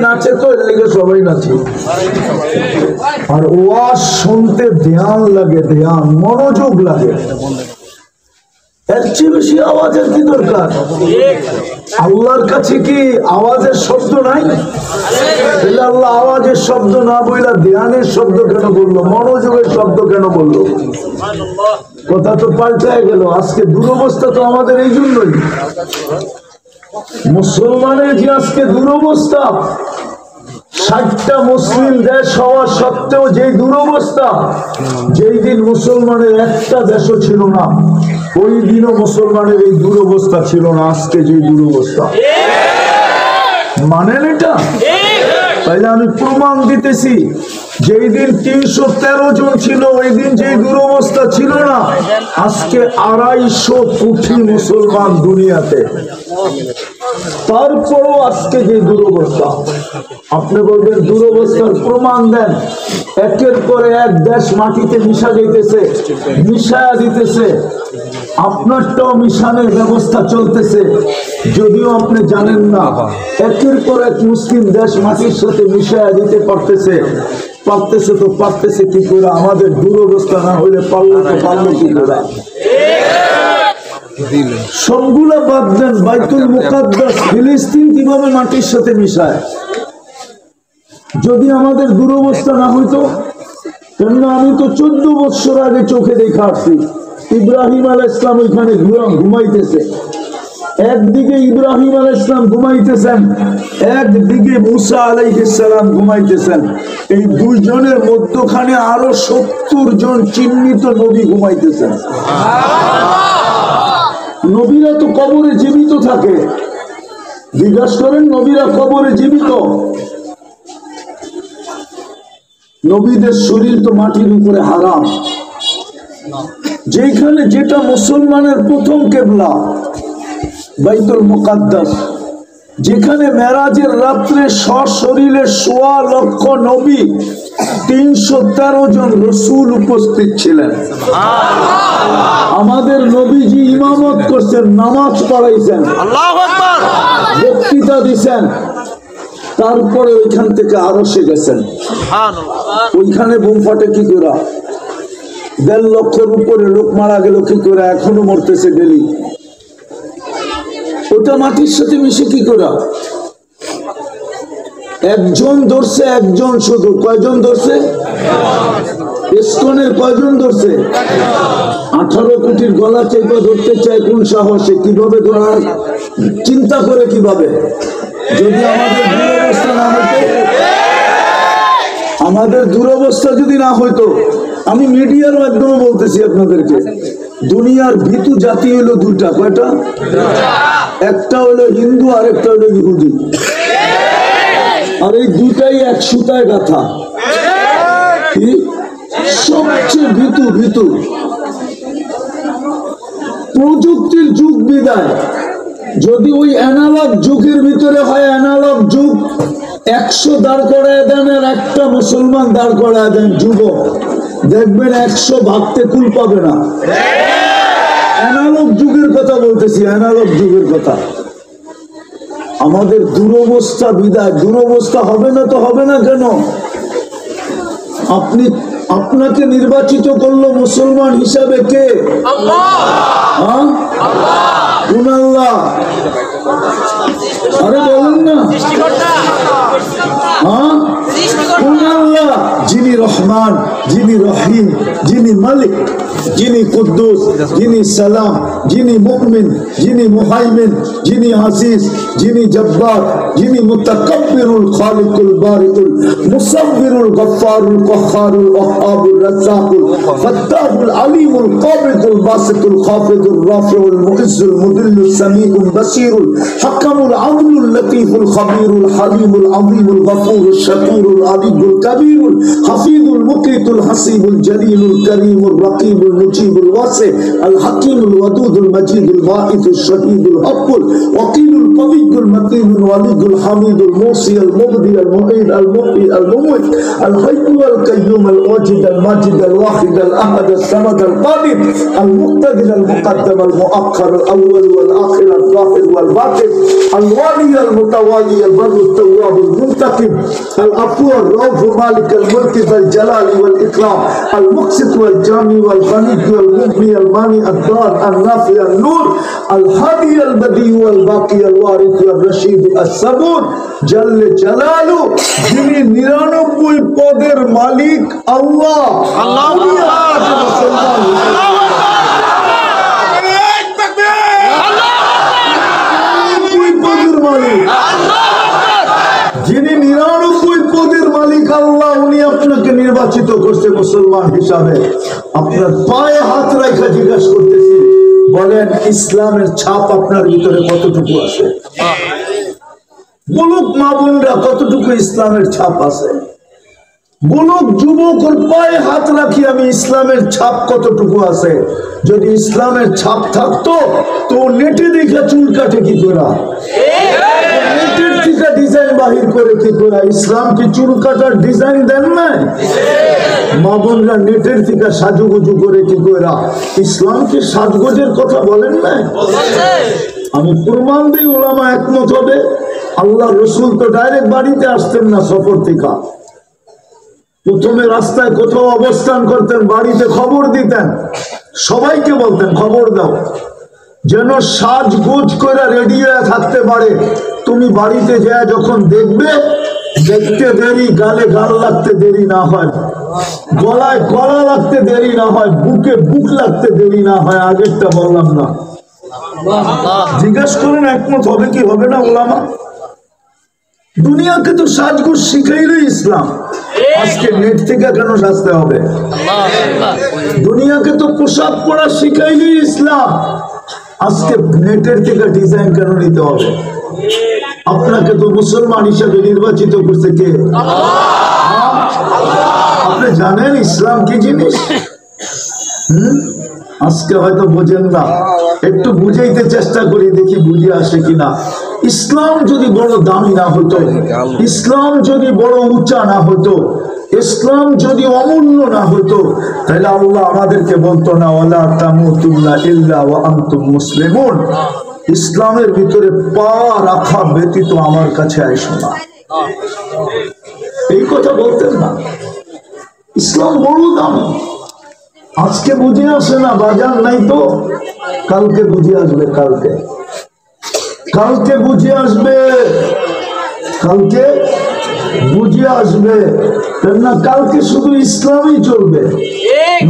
নাচে তো লেগে সবাই নাচে, আর ওয়াজ শুনতে ধ্যান লাগে, ধ্যান মনোযোগ লাগে। এর চেয়ে বেশি আওয়াজের কি দরকার? আল্লাহর কাছে কি আওয়াজের শব্দ নাই? আল্লাহ আওয়াজের শব্দ না বললা ধ্যানের শব্দ কেন বললো, মনোযোগের শব্দ কেন বললো? কথা তো পাল্টায় গেল। আজকে দুরবস্থা তো আমাদের এই জন্যই, মুসলমানের যে আজকে দুরবস্থা। 60টা মুসলিম দেশ হওয়া সত্ত্বেও যে দুরবস্থা, যেই দিন মুসলমানের একটা দেশও ছিল না ওই দিনও মুসলমানের এই দুরবস্থা ছিল না। আজকে যে দুরবস্থা, মানেন এটা? তাইলে আমি প্রমাণ দিতেছি, যেই দিন 313 জন ছিল ওই দিন যে দুরবস্থা ছিল না। আজকে 250 কোটি মুসলমান দুনিয়াতে, তারপরও আজকে যে দুরবস্থা। আপনি বলবেন দুরবস্থার প্রমাণ দেন। একের পরে এক দেশ মাটিতে মিশা যাইতেছে, মিশায়া দিতেছে। আপনারটাও মিশানোর ব্যবস্থা চলতেছে, যদিও আপনি জানেন না। একের পর এক মুসলিম দেশ মাটির সাথে মিশায়া দিতে পারতেছে। তো পারতেছে কি করে? আমাদের দুরবস্থা না হইলে পারলো তো পারলো কি করে? সবগুলা বাদ দেন, বাইতুল মুকাদ্দাস ফিলিস্তিন কিভাবে মাটির সাথে মিশায়? যদি আমাদের দুরবস্থা না হইতো, কেননা আমি তো 14 বছর আগে চোখে দেখা আসছি, ইব্রাহিম আলাইহিস সালাম ওইখানে ঘুমাইতেছে। একদিকে ইব্রাহিম আলাইহিস সালাম ঘুমাইতেছেন, একদিকে মুসা আলাইহিস সালাম ঘুমাইতেছেন। এই দুইজনের মধ্যখানে আরো 70 জন চিহ্নিত নবী ঘুমাইতেছেন। নবীরা তো কবরে জীবিত থাকে, জিজ্ঞাসা করেন নবীরা কবরে জীবিত? নবীদের শরীর তো মাটির উপরে হারাম। যেখানে যেটা মুসলমানের প্রথম কেবলা বাইতুল মুকাদ্দাস, যেখানে মেরাজের রাত্রে সশরীরে 1.25 লক্ষ নবী, 313 জন রসুল উপস্থিত ছিলেন। আমাদের নবীজি ইমামত করছেন, নামাজ পড়াইছেন, বক্তৃতা দিছেন, তারপরে ওইখান থেকে আরশে গেছেন। ওইখানে বোম ফাটে কি করে? 1.5 লক্ষের উপরে লোক মারা গেল কি করে? এখনো মরতেছে ডেলি। ওটা মাটির সাথে মিশে কি করে? একজন ধরছে, একজন শুধু। কয়জন ধরছে? স্টোনের কয়জন ধরছে? 18 কোটির গলা চেপে ধরতে চায় কোন সাহসে? কিভাবে ধরার চিন্তা করে? কিভাবে? যদি আমাদের দুরবস্থা যদি না হইতো, আমি মিডিয়ার মাধ্যমে বলতেছি আপনাদেরকে, দুনিয়ার ভীতু জাতি হলো দুইটা। কয়টা? একটা হলো হিন্দু, আর একটা হলো ইহুদি। আর এই দুটাই এক সুতায় গাথা। সবচেয়ে ভীতু প্রযুক্তির যুগ বিদায়। যদি ওই অ্যানালগ যুগের ভিতরে হয়, অ্যানালগ যুগ 100 দাঁড় করায় দেন আর একটা মুসলমান দাঁড় করায় দেন যুবক, দেখবেন 100 ভাগতে কুল পাবে না। অ্যানালগ যুগের কথা বলতেছি, অ্যানালগ যুগের কথা। আমাদের দুরবস্থা বিদায়। দুরবস্থা হবে না তো হবে না কেন? আপনাকে নির্বাচিত করলো মুসলমান হিসাবে কে? আল্লাহ। কোন আল্লাহ? আরে বলেন না। কোন আল্লাহ? যিনি রহমান, যিনি রহিম, যিনি মালিক, যিনি কুদ্দুস, যিনি সালাম, যিনি মুমিন, যিনি মুহাইমিন, যিনি আজিজ, যিনি জব্বার, যিনি মুতাকাব্বিরুল খালিকুল বারিকুল মুসাব্বিরুল গফফারুল কহ্হারুল ওয়াহ্হাবুর রাজ্জাকুল ফাত্তাহুল আলিমুল কাবিদুল বাসিতুল খাফিদুর রাফিউল মুইজ্জুল মুদিল্লুস সামিউল বাসীরুল হাকামুল আদলুল লতীফুল খাবীরুল হালিমুল আযীমুল গফুরুশ শাকুরুল আলিয়ুল কবীরুল হাফিজ মুকিদুল মুকিতুল হাসিবুল জলিলুল করিমুল রকিবুল মুজিবুল ওয়াসি আল হাকিমুল ওয়াদুদুল মজিদুল ওয়াহিদুল শহীদুল হকুল ওয়াকিলুল কবিয়ুল মতিনুল ওয়ালিদুল হামিদুল মুসি আল মুবদি আল মুঈদ আল মুহয়ি আল মুমীত আল হাইয়্যু আল কাইয়্যুম আল ওয়াজিদ আল মাজিদ আল ওয়াহিদ আল আহাদ আল সামাদ আল কাদির আল মুক্তাদির আল মুকদ্দাম আল মুআক্খার আল আউয়াল ওয়াল আখির আল যাহির ওয়াল বাতিন আল ওয়ালি আল মুতাওয়ালি আল বাররু التواب المنتقم العفو الرؤوف مالك الملك ذا الجلال والإكرام المقسط والجامع والغني والمغني المانع الضار النافع النور الهادي البديع والباقي الوارث والرشيد الصبور جل جلاله যিনি 99 পদের মালিক আল্লাহ যিনি 99 পদের মালিক আল্লাহ, উনি আপনাকে নির্বাচিত করছে মুসলমান হিসাবে। আপনার পায়ে হাত রেখে জিজ্ঞাসা করতেছি, বলেন ইসলামের ছাপ আপনার ভিতরে কতটুকু আছে? বলুক মা বোনরা, কতটুকু ইসলামের ছাপ আছে? বলুক যুবক, পায়ে হাত রাখি আমি, ইসলামের ছাপ কতটুকু আছে? যদি ইসলামের ছাপ থাকতো তো নেটে দেখে চুল কাটে কি করে? নেটের থেকে ডিজাইন বাহির করে কি করে? ইসলাম কি চুল কাটার ডিজাইন দেন নাই? মা বোনরা নেটের থেকে সাজুগুজু করে কি করে? ইসলাম কি সাজগোজের কথা বলেন নাই? আমি প্রমাণ দিই, ওলামা একমত হবে। আল্লাহ রসুল তো ডাইরেক্ট বাড়িতে আসতেন না, সফর থেকে প্রথমে রাস্তায় কোথাও অবস্থান করতেন, বাড়িতে খবর দিতেন, সবাইকে বলতেন খবর দাও, যেন সাজগোজ করে রেডি হয়ে থাকতে পারে। তুমি বাড়িতে যায় যখন দেখবে, দেখতে দেরি, গালে গাল লাগতে দেরি না হয়, গলায় গলা লাগতে দেরি না হয়, বুকে বুক লাগতে দেরি না হয়। আগেরটা বললাম না? জিজ্ঞাসা করেন একমত হবে কি হবে না ওলামা? দুনিয়াকে তো সাজগোজ শিখাইলে ইসলাম, আজকে নেট থেকে কেন সাজতে হবে? দুনিয়াকে তো পোশাক পরা শিখাইলে ইসলাম, আজকে নেটের থেকে ডিজাইন কেন নিতে হবে? আপনাকে তো মুসলমান হিসাবে নির্বাচিত করছে কে? আপনি জানেন ইসলাম কি জিনিস? আজকে হয়তো বোঝেন না, একটু বুঝাইতে চেষ্টা করি, দেখি বুঝে আসে কিনা। ইসলাম যদি বড় দামি না হতো, ইসলাম যদি বড় উঁচা না হতো, ইসলাম যদি অমূল্য না হতো, তাহলে আল্লাহ আমাদেরকে বলতো না ওয়ালা তামুতুন্না ইল্লা ওয়া আনতুম মুসলিমুন, ইসলামের ভিতরে পা রাখা ব্যতীত আমার কাছে আইসো না। এই কথা বলতেন না। ইসলাম বড় দামি। আজকে বুঝে আসে না, বাজার নাই তো কালকে বুঝে আসবে, কালকে কালকে বুঝে আসবে, কালকে বুঝে আসবে না। কালকে শুধু ইসলামই চলবে,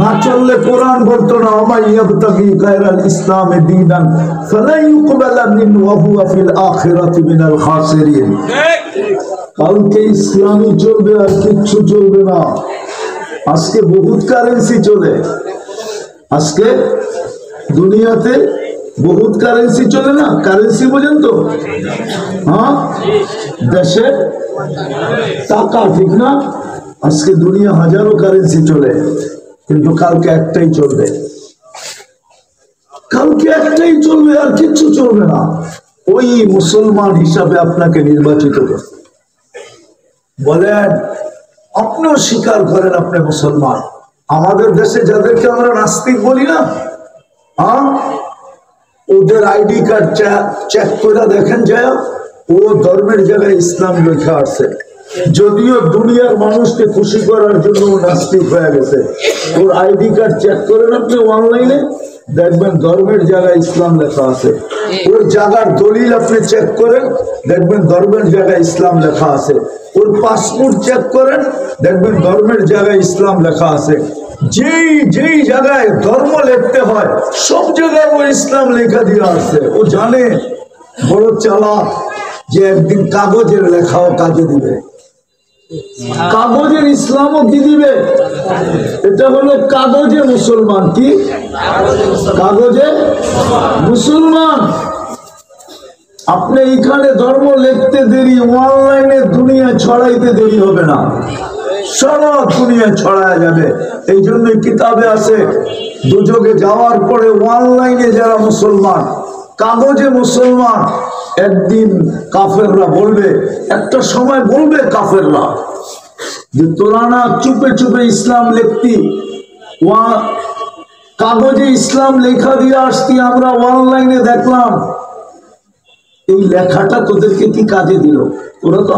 না চললে কোরআন বলতো না ওমাই ইয়াবতাগি গায়রাল ইসলামে দীনান ফালা ইউকবালা মিনহু ওয়া হুয়া ফিল আখিরাতি মিনাল খাসিরিন। কালকে ইসলামই চলবে, আর কিচ্ছু চলবে না। আজকে বহুত কারেন্সি চলে, আজকে দুনিয়াতে বহুত কারেন্সি চলে না? কারেন্সি বোঝেন তো? হ্যাঁ, দেশে টাকা, ঠিক না? আজকে দুনিয়া হাজারো কারেন্সি চলে, কিন্তু কালকে একটাই চলবে, কালকে একটাই চলবে, আর কিচ্ছু চলবে না। ওই মুসলমান হিসাবে আপনাকে নির্বাচিত করতে বলেন, আপনিও স্বীকার করেন আপনি মুসলমান। আমাদের দেশে যাদেরকে আমরা নাস্তিক বলি না, ওদের আইডি কার্ড চেক করে দেখেন যায়, ও ধর্মের জায়গায় ইসলাম লেখা আছে, যদিও দুনিয়ার মানুষকে খুশি করার জন্য ও নাস্তিক হয়ে গেছে। ওর আইডি কার্ড চেক করেন আপনি অনলাইনে, দেখবেন ধর্মের জায়গায় ইসলাম লেখা আছে। ওর জায়গার দলিল আপনি চেক করেন, দেখবেন ধর্মের জায়গায় ইসলাম লেখা আছে। ওর পাসপোর্ট চেক করেন, দেখবেন ধর্মের জায়গায় ইসলাম লেখা আছে। যেই যেই জায়গায় ধর্ম লিখতে হয় সব জায়গায় ও ইসলাম লেখা দিয়ে আসছে। ও জানে, বড় চালাক, যে একদিন কাগজের লেখাও কাজে দিবে, কাগজের ইসলামও কি দিবে। এটা হলো কাগজে মুসলমান। কি কাগজে মুসলমান? আপনি এখানে ধর্ম লিখতে দেরি, অনলাইনে দুনিয়া ছড়াইতে দেরি হবে না। সারা দুনিয়া ছড়ায় যাবে। এই জন্যই কিতাবে আছে দুযোগে যাওয়ার পরে অনলাইনে যারা মুসলমান, কাগজে মুসলমান, একদিন কাফেররা বলবে, একটা সময় বলবে কাফেররা যে তোরা না চুপে চুপে ইসলাম লিখতি, কাগজে ইসলাম লেখা দিয়ে আসতি, আমরা অনলাইনে দেখলাম, এই লেখাটা তোদেরকে কি কাজে দিল? ওরা তো